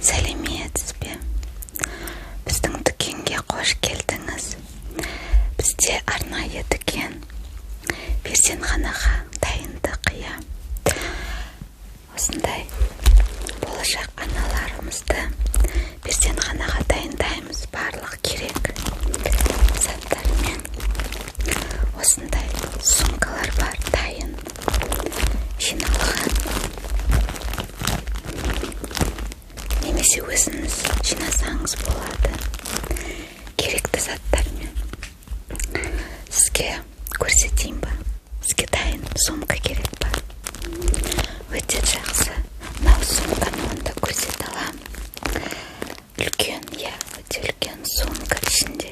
Сәлеметсіз бе? Біздің дүкенге қош келдіңіз. Бізде арнайы дүкен перзентханаға дайындық. Осындай болашақ аналарымызды перзентханаға дайындаймыз, барлық керек заттармен. Осындай сумкалар бар, дайын жиналған. Немесе өзіңіз жинасаңыз болады, керекті заттармен. Сізге көрсетейін ба? Сізге дайын сумка керек па? Өте жақсы. Мынау сумканы онда көрсете аламын. Үлкен, өте үлкен сумка, ішінде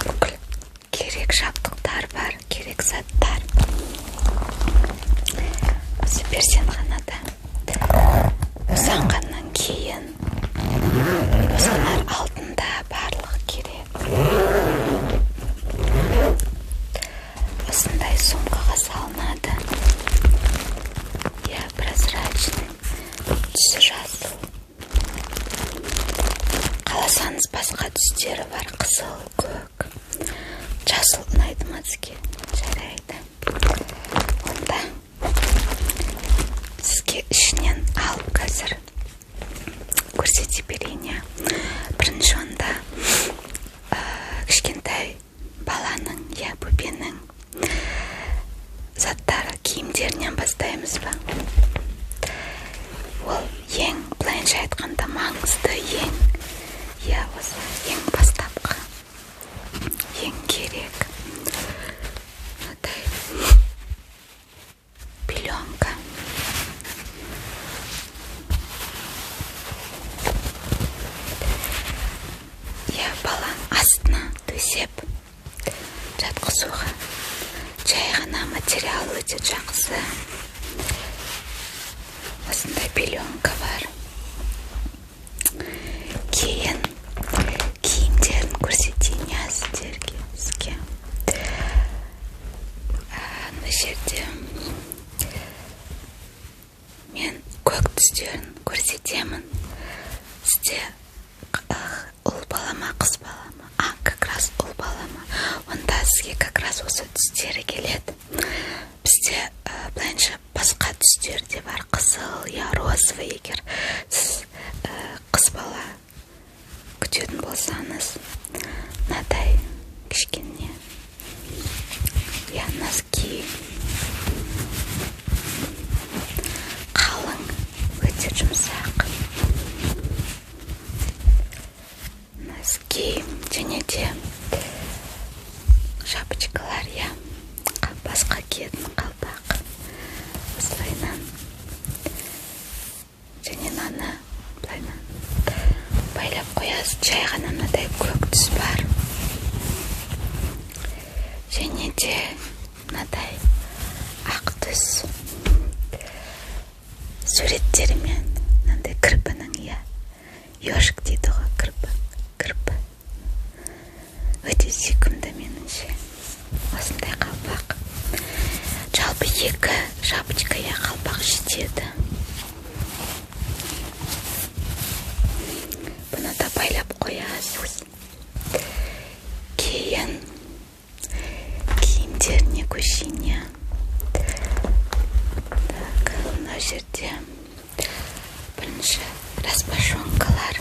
бүкіл керек жабдықтар бар, керек заттар. Осы перзентханада босанғаннан кейін босанар алдында барлық керек. Осындай сумкаға салынады. Прозрачный, түсі жасыл. Қаласаңыз басқа түстері бар, қызыл, көк. Жасыл ұнайды ма сізге? Жарайды. Онда сізге ішінен алып қазір көрсете берейін. Бірінші онда кішкентай баланың, бөбенің заттары, киімдерінен бастаймыз ба? Ол ең, былайынша айтқанда, маңызды, ең бастапқы, ең керек. Пеленка. Баланың астына төсеп жатқызуға. Жай ғана материал өте жақсы. Осындай пеленка бар. Кейін киімдерін көрсетейін сізге. Мына жерде мен көк түстерін көрсетемін. Сізде ұл бала ма, қыз бала ма? Как раз ұл бала ма? Онда сізге как раз осы түстері келеді. Бізде былайынша басқа түстер де бар, қызыл, розовый. Егер сіз қыз бала күтетін болсаңыз, мынадай кішкене носки, қалың, өте жұмсақ носки, және де шапочкалар, басқа киетін қалпақ. Осылайынан және мынаны былайынан байлап қоясыз. Жай ғана мынадай көк түс бар. Және де мынадай ақ түс. Суреттерімен мынандай кірпінің, ежик дейді ғой, кірпі. Өте сүйкімді меніңше. Осындай қалпақ. Жалпы 2 шапочка қалпақ жетеді. Бұны да байлап қоясыз. Кейін киімдеріне көшейін. Мына жерде бірінші распашонкалар.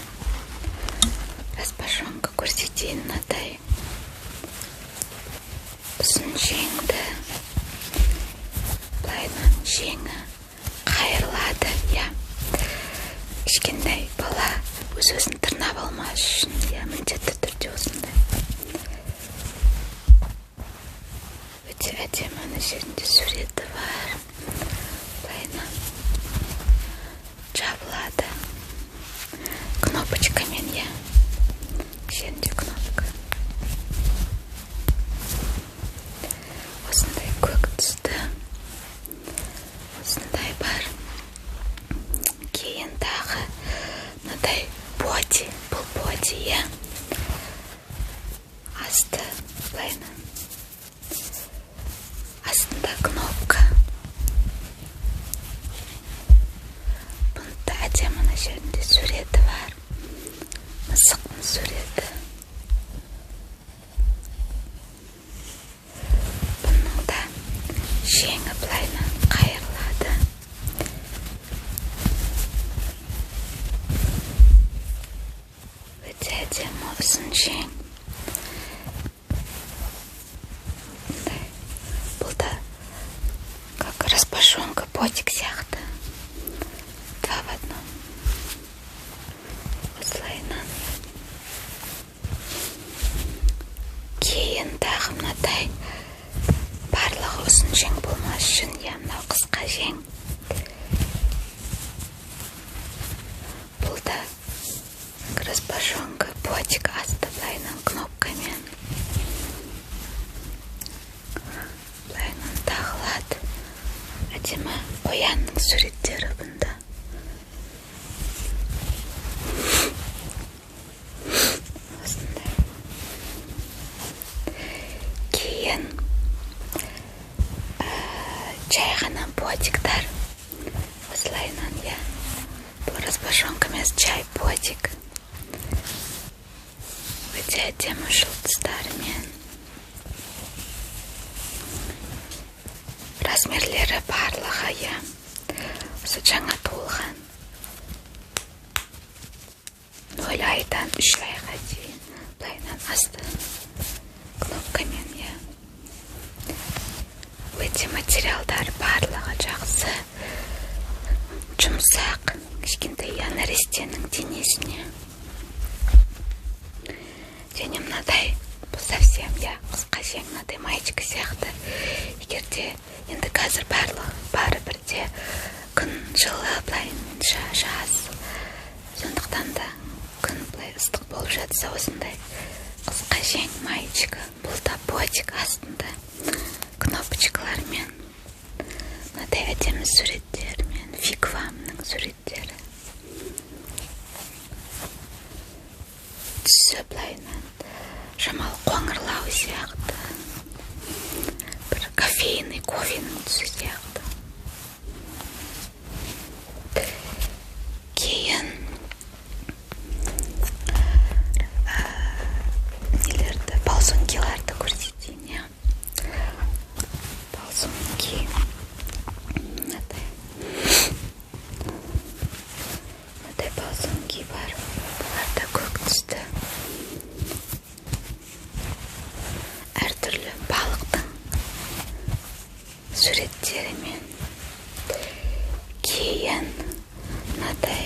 Распашонка көрсетейін. Мынадай ұзын жеңді, былайынан жеңі қайырлады. Кішкентай бала өз-өзін тырнап алмас үшін, міндетті түрде осындай. Өте әдемі. Ана жерінде суреті бар. Былайынан жабылады кнопочкамен. Жерінде кнопка. Осындай көк түсті. Осындай бар. Кейін тағы мынадай боди. Бұл боди, асты былайынан. Астында кнопка. Бұны әдемі мына жерінде суреті бар. Мысықтың суреті. Бұның да жеңі былайынан қайырлады. Өте әдемі ұзын жең. Бұл да как распашонка ботик сияқты. Два в одном. Осылайынан. Кейін тағы мынадай барлығы ұзын жең болмас үшін, я мынау қысқа жең. Бұл да распашонка ботик асты былайынан кнопкамен. Былайынан тағылады. Әдемі қоянның суреттері бұнда. Осындай. Кейін жай ғана ботиктар. Осылайынан, я. Бұл распашонка емес, жай ботик. Өте әдемі жұлдыздарымен. Размерлері барлығы, я. Осы жаңа туылған 0 айдан 3 айға дейін. Былайынан асты кнопкамен, я. Өте материалдар барлығы жақсы. Жұмсақ, кішкентай нәрестенің денесіне. Және мынадай, бұл совсем, я, қысқа жең, мынадай маечка сияқты. Егерде енді қазір бары бірде күн жылы, былай жаз. Сондықтан да күн былай ыстық болып жатса, осындай қысқа жең маечка. Бұл да ботик астында кнопочкалармен. Мынадай әдемі суреттермен, фигвамның суреттері. Түсі былайынан шамал қоңырлау сияқты. Бір кофейный кофенің түсі сияқты. Кейін нелерді, балсонкиларды көрсетейін, я. Балсонки. Мынадай балсонки бар. Бұлар да көк түсті. Әртүрлі балықтың суреттерімен. Кейін мынадай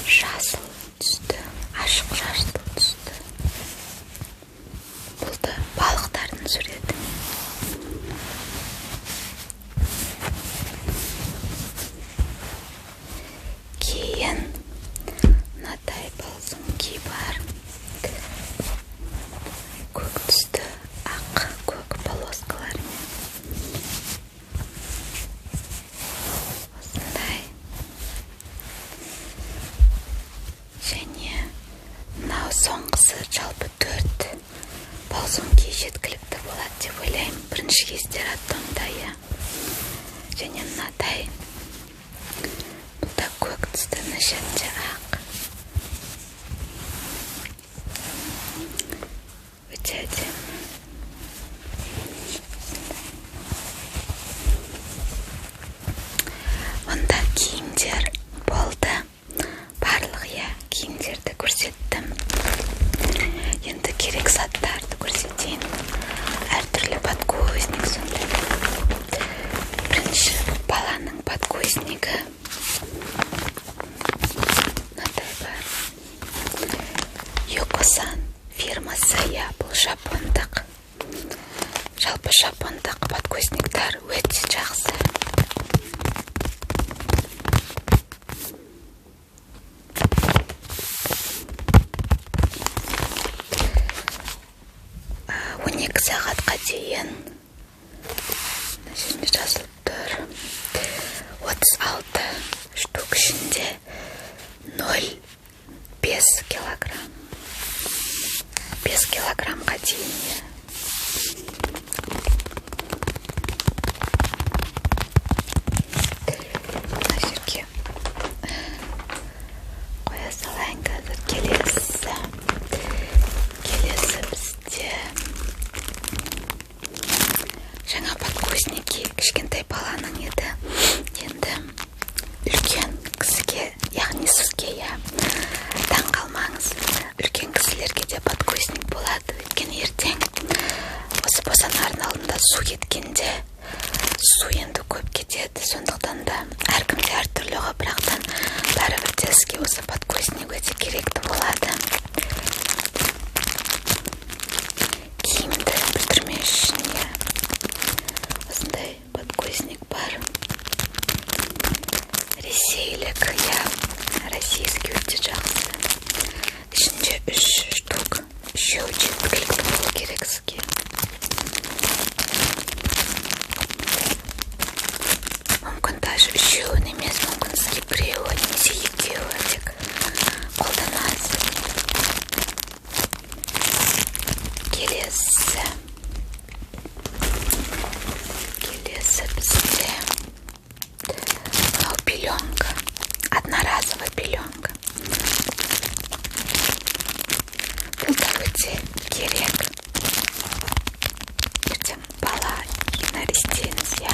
жасыл түсті, ашық жасыл түсті. Бұл да балықтардың суретімен. Кейін мынадай балсонки бар. Көк түсті, ақ көк полоскалармен. Осындай. Және мынау соңғысы жалпы 4 балсонки жеткілікті болады деп ойлаймын. Бірінші кездер аттомда, я. Және мынадай. Бұл да көк түсті, мына жерінде ақ. Өте әдемі. Онда киімдер болды. Барлық, я, киімдерді көрсеттім. Енді керек заттарды көрсетейін. Әртүрлі подгузник сондай. Бірінші баланың подгузнигі. Мынадай бар. Йокосан фирмасы, я, бұл жапондық. Жалпы жапондық подгузниктар өте жақсы. Сағатқа дейін жазылып тұр. 36 штук ішінде 0,5 килограмм. 5 килограммға дейін. Мына жерге керек, иә, российский өте жақсы. Ішінде 3 штук, 3-еуі жеткілікті болу керек сізге. Мүмкін даже 3-еуін емес, мүмкін сізге 1-еуі немесе 2-еуі тек қолданасыз. Келесі бізде мынау пеленка, одноразовая пеленка. Бұл да өте керек. Ертең бала нәрестеңіз, иә,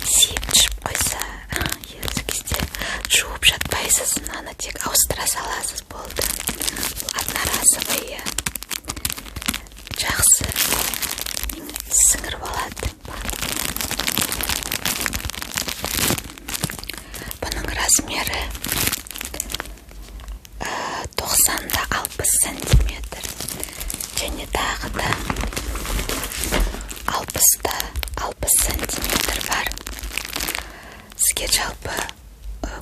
сиіп ішіп қойса, сол кезде жуып жатпайсыз, аны тек ауыстыра саласыз, болды. Бұл одноразовый, жақсы сіңіріп алады. Бұның размері 90-60 сантиметр, және тағы да 60 сантиметр бар. Сізге жалпы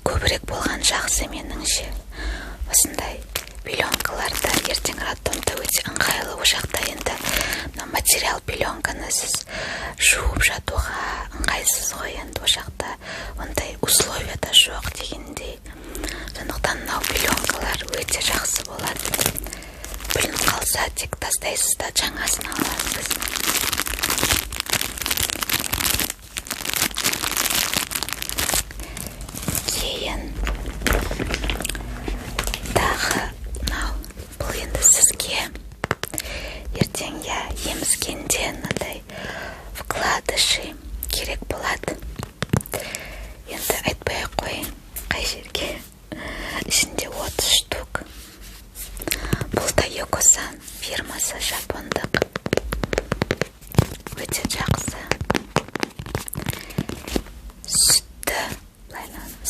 көбірек болған жақсы меніңше. Осындай пеленкаларда ертең роддомда өте ыңғайлы. О жақта енді материал пеленканы сіз жуып жатуға ыңғайсыз ғой, енді о жақта ондай условия да жоқ дегендей. Сондықтан мынау пеленкалар өте жақсы болады. Бүлініп қалса тек тастайсыз да жаңасын аласыз. Кейін тағы мынау, бұл енді сізге ертең емізгенде мынандай вкладыши керек болады. Енді айтпай-ақ қойын қай жерге. Ішінде 30 штук. Бұл да Йокосан фирмасы, жапондық. Өте жақсы. Сүтті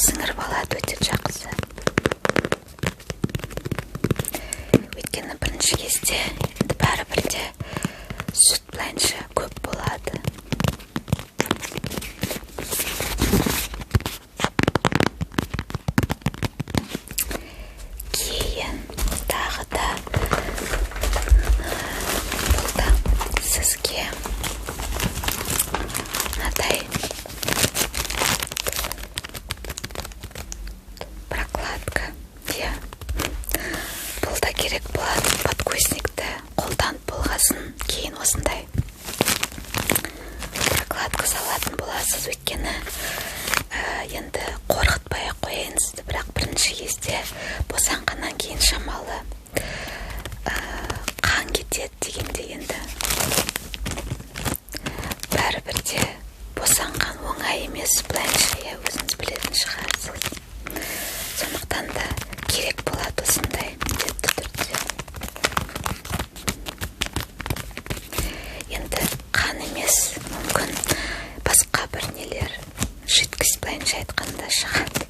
сіңіріп алады, өте жақсы. Өйткені бірінші кезде бәрібір де сүт былайынша көп болады. Кейін тағы да бұл да сізге мынадай прокладка. Бұл да керек болады. Подкөзникті қолданып болғасын, кейін осындай прокладка салатын боласыз. Өйткені енді қорқытпай-ақ қояйын сізді, бірақ бірінші кезде босанғаннан кейін шамалы қан кетеді дегенде, енді бәрібір де босанған оңай емес, былайынша өзіңіз білетін шығарсыз. Сондықтан да керек болады осындай міндетті түрде. Енді қан емес, мүмкін басқа бір нелер, жидкость былайынша айтқанда шығады.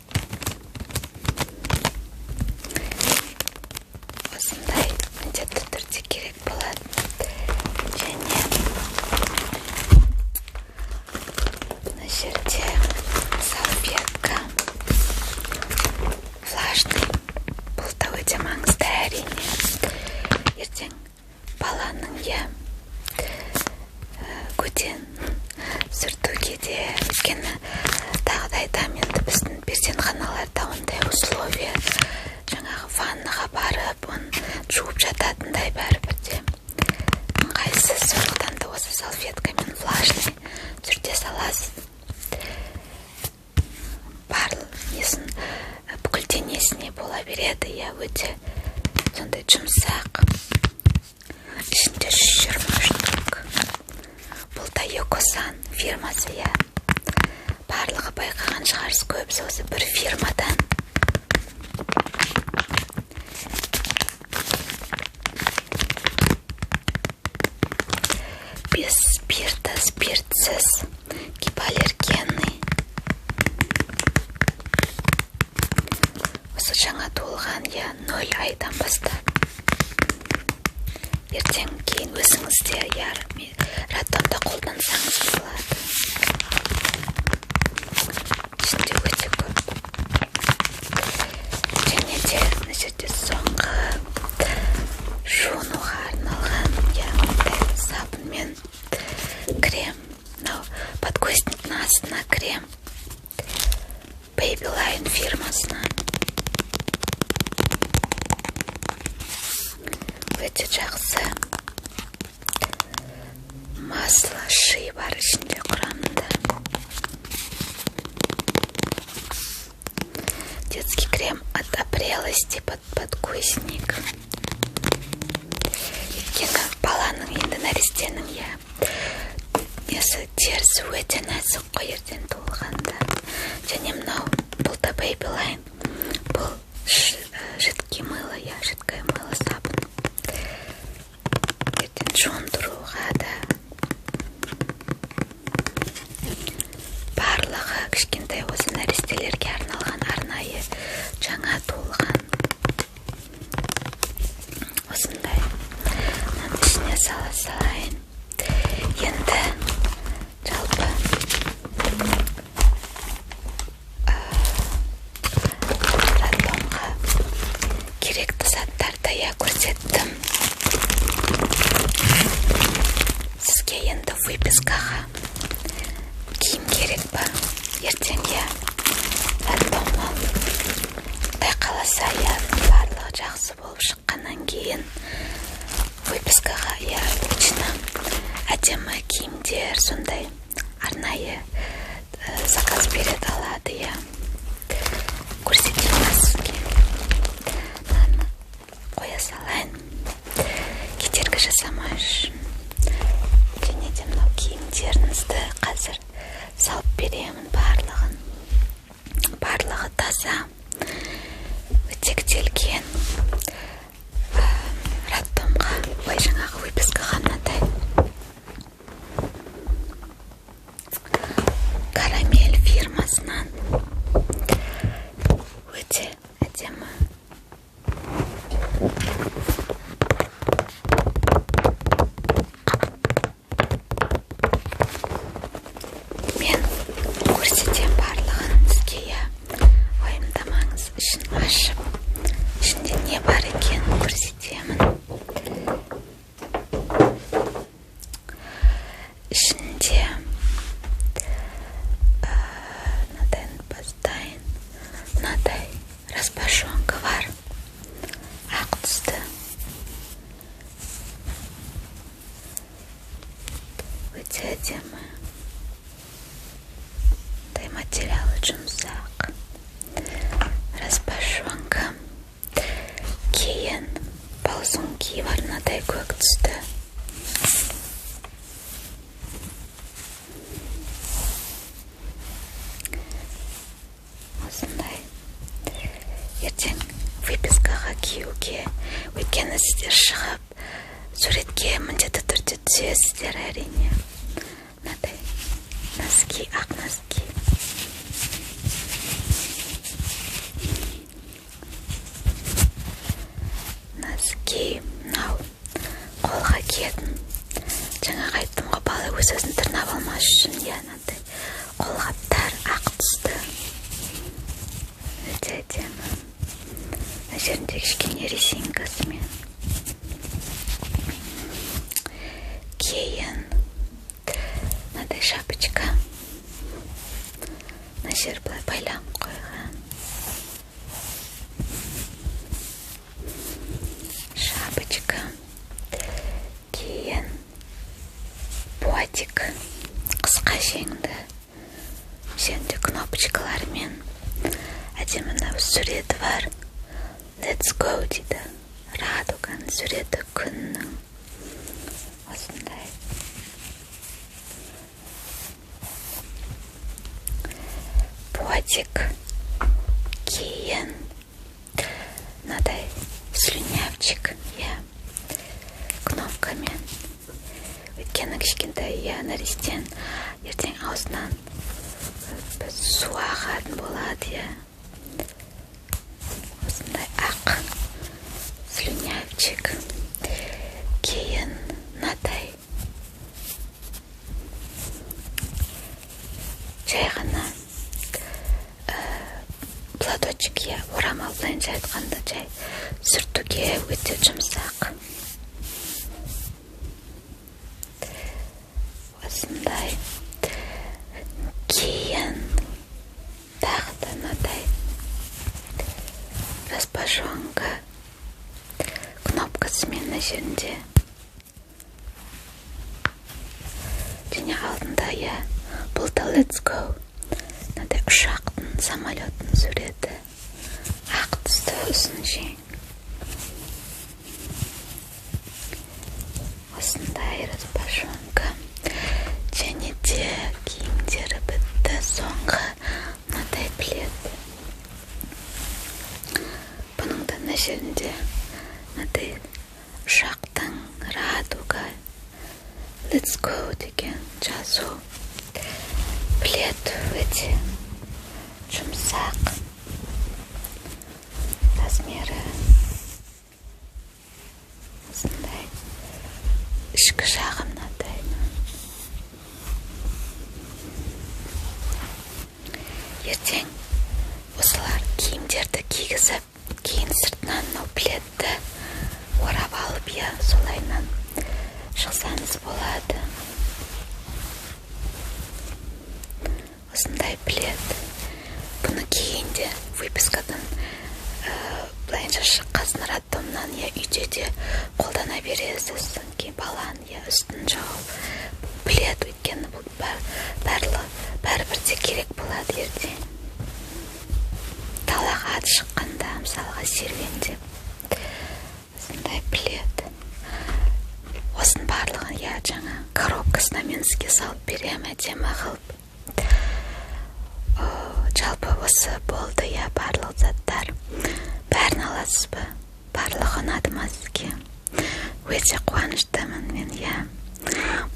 Осындай міндетті түрде керек болады. Және мына жерде салфетка влажный. Бұл да өте маңызды, әрине. Ертең баланың көтен сүртуге де, өйткені тағы да айтамын, енді біздің перзентханаларда ондай условия, жаңағы ваннаға барып, жуып жататындай бәрібір де ыңғайсыз. Сондықтан да осы салфеткамен влажный түрде саласыз. Барлық несін бүкіл денесіне бола береді, өте сондай жұмсақ. Ішінде 120 штук. Бұл да Йокосан фирмасы, барлығы байқаған шығарсыз, көбісі осы бір фирмадан. Без спирта, спиртсіз, гипоаллергенный. Осы жаңа туылған, 0 айдан бастап. Ертең кейін өзіңізде роддомда қолдансаңыз болады. Ішінде өте көп. Карамель фирмасынан өте жақсы масло ши бар ішінде құрамында. Детский крем от опрелости подкусник. Өйткені баланың енді нәрестенің несі терісі өте нәзік қой ертең туылғанда. Және мынау бұл да Baby Line. Бұл жидкое мыло, жидкое мыло сабын. Ертең жуындыруға да. Барлығы кішкентай осы нәрестелерге арналған арнайы жаңа туылған. Осындай ішіне салайын. Енді жалпы роддомға керекті заттарды көрсеттім. Сізге енді выпискаға киім керек па? Ертең роддомнан Құдай қаласа барлығы жақсы болып шыққаннан кейін выпискаға обычно әдемі киімдер сондай арнайы заказ береді алады. Көрсетемін сізге. Мынаны қоя салайын. Кедергі жасамай үшін. Және де мынау киімдеріңізді қазір салып беремін барлығын. Барлығы таза, өтектелген. Роддомға, жаңағы выпискаға мынадай Карамель фирмасынан өте әдемі. Мен көрсетем барлығын сізге. Уайымдамаңыз, ішін ашып, ішінде не бар екенін көрсетемін. Ішінде мынадай распашонка бар, ақ түсті. Өте әдемі. Материалы жұмсақ. Распашонка. Кейін ползунки бар, мынадай көк түсті. Осындай. Ертең выпискаға киюге, өйткені сіздер шығып суретке міндетті түрде түсесіздер әрине. Мынадай носки, ақ носки. Носки, мынау қолға киетін. Жаңағы айттым ғой, бала өз-өзін тырнап алмас үшін, мынадай қолғаптар ақ түсті. Өте әдемі. Мына жерінде кішкене резинкасымен. Кейін мынадай шапочка. Мына жер былай байланып қойған. Шапочка. Кейін ботик. Қысқа жеңді. Жерінде кнопочкалармен әдемі суреті бар. Let's go дейді. Радуганың суреті, күннің. Осындай. Ботик. Кейін мынадай слюнявчик. Кнопкамен. Өйткені кішкентай нәрестен ертең аузынан су ағатын болады. Осындай ақ слюнявчик. Кейін мынадай жай ғана платочек, орамал былайынша айтқанда жай сүртуге өте жұмсақ. Осындай. Кейін тағы да мынадай пошонка кнопкасымен мына жерінде. Және алдында, иә, бұл да Let's Go. Мынандай ұшақтың, самолеттің суреті. Ақ түсті ұзын жең. Осындай распашонка. Және де киімдері бітті. Соңғы мынадай плед. Бұның да мына жерінде мынадай ұшақтың радуга Let's Go деген жазу. Плед өте жұмсақ. Размері осындай. Ішкі жағы мынадай. Ертең осылар киімдерді кигізіп, кейін сыртынан мынау пледті орап алып, иә, солайынан шықсаңыз болады. Осындай плед. Бұны кейінде выпискадан былайынша шыққасын роддомнан, я үйде де қолдана бересіз. Кейін балан, я үстін жауып. Плед өйткені бұл бәрібірде керек болады ертең. Далаға ат шыққанда, мысалға серуендеп. Осындай плед. Осын барлығын, я жаңа коробкасына мен сізге салып берем, әдемі қылып. Жалпы осы болды, я, барлық заттар. Бәрін аласыз ба? Барлығы ұнады ма сізге? Өте қуаныштымын мен, я.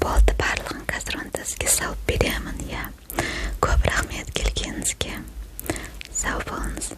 Болды, барлығын қазір онда сізге салып беремін, я. Көп рахмет келгеніңізге. Сау болыңыз.